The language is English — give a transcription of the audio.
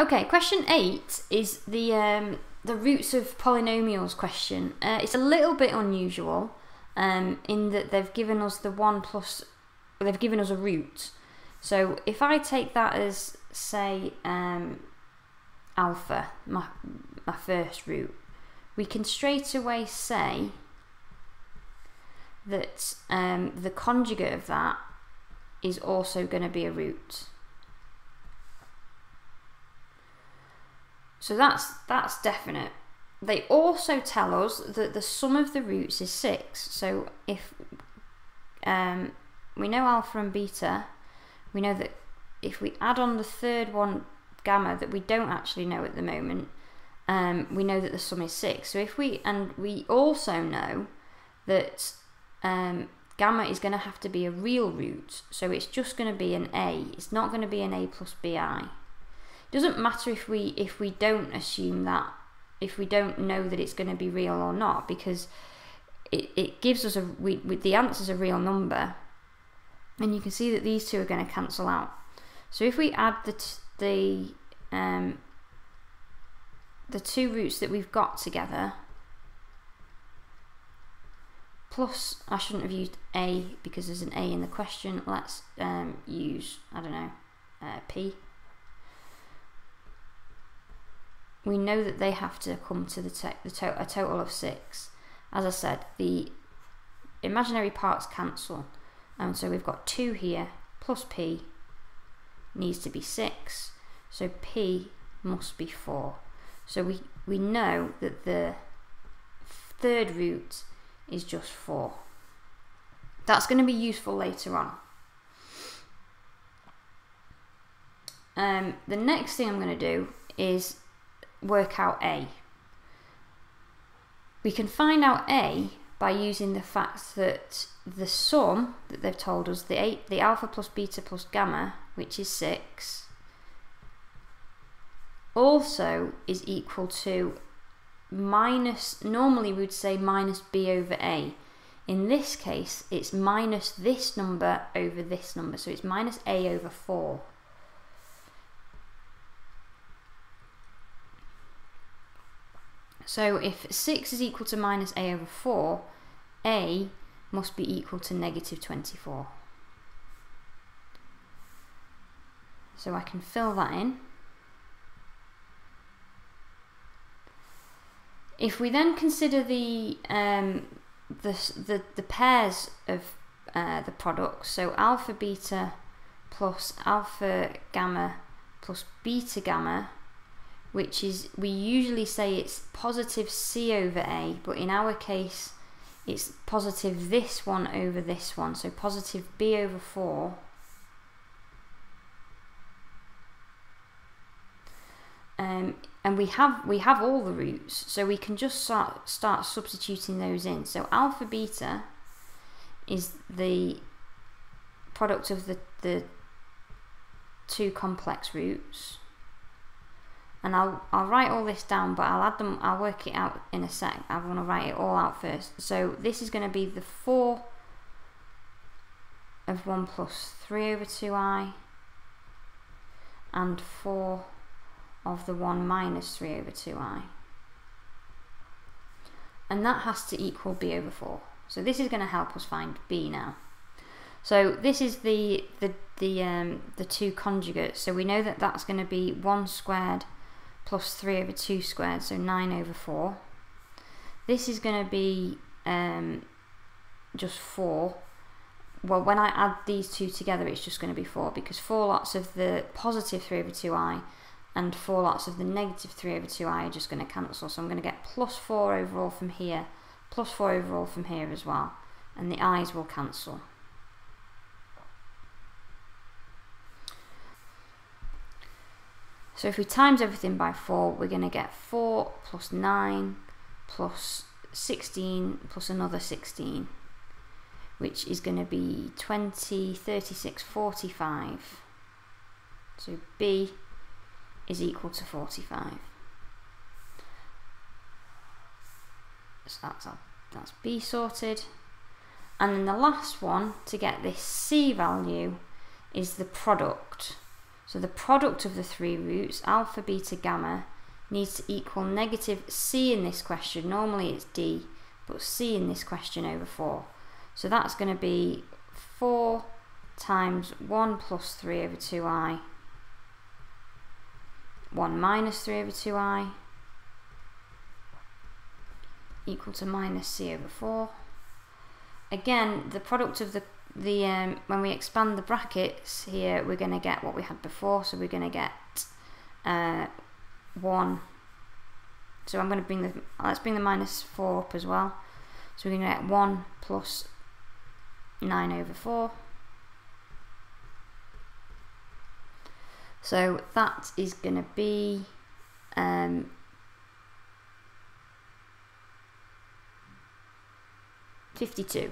Okay, question 8 is the roots of polynomials question. It's a little bit unusual in that they've given us they've given us a root. So if I take that as, say, alpha, my first root, we can straight away say that the conjugate of that is also going to be a root. So that's definite. They also tell us that the sum of the roots is 6. So if we know alpha and beta, we know that if we add on the third one, gamma, that we don't actually know at the moment, we know that the sum is 6. So if we also know that gamma is going to have to be a real root, so it's just going to be an a. It's not going to be an a plus bi. It doesn't matter if we don't assume that, if we don't know that it's going to be real or not, because it gives us the answer's a real number, and you can see that these two are going to cancel out. So if we add the two roots that we've got together, plus, I shouldn't have used a because there's an a in the question, let's use, I don't know, p. We know that they have to come to a total of 6. As I said, the imaginary parts cancel, and so we've got 2 here, plus p needs to be 6, so p must be 4. So we know that the third root is just 4. That's going to be useful later on. The next thing I'm going to do is work out a. We can find out a by using the fact that the sum that they've told us, the alpha plus beta plus gamma, which is 6, also is equal to minus, normally we would say minus b over a. In this case, it's minus this number over this number, so it's minus a over 4. So if 6 is equal to minus a over 4, a must be equal to negative 24. So I can fill that in. If we then consider the pairs of the products, so alpha beta plus alpha gamma plus beta gamma, which is, we usually say it's positive c over a, but in our case it's positive this one over this one, so positive b over 4. And we have all the roots, so we can just start substituting those in. So alpha beta is the product of the two complex roots, and I'll write all this down, but I'll work it out in a sec. I want to write it all out first. So this is going to be the 4 of 1 plus 3 over 2i and 4 of the 1 minus 3 over 2i, and that has to equal b over 4. So this is going to help us find b now. So this is the two conjugates, so we know that that's going to be 1 squared plus 3 over 2 squared, so 9 over 4. This is going to be just 4. Well, when I add these two together, it's just going to be 4, because 4 lots of the positive 3 over 2i and 4 lots of the negative 3 over 2i are just going to cancel. So I'm going to get plus 4 overall from here, plus 4 overall from here as well, and the i's will cancel. So if we times everything by 4, we're going to get 4 plus 9 plus 16 plus another 16, which is going to be 20, 36, 45. So b is equal to 45. So that's b sorted. And then the last one to get this c value is the product. So the product of the three roots, alpha, beta, gamma, needs to equal negative c in this question. Normally it's d, but c in this question over 4. So that's going to be 4 times 1 plus 3 over 2i, 1 minus 3 over 2i, equal to minus c over 4. Again, the product of the when we expand the brackets here, we're going to get what we had before, so we're going to get 1. So I'm going to bring let's bring the minus 4 up as well. So we're going to get 1 plus 9 over 4. So that is going to be -52.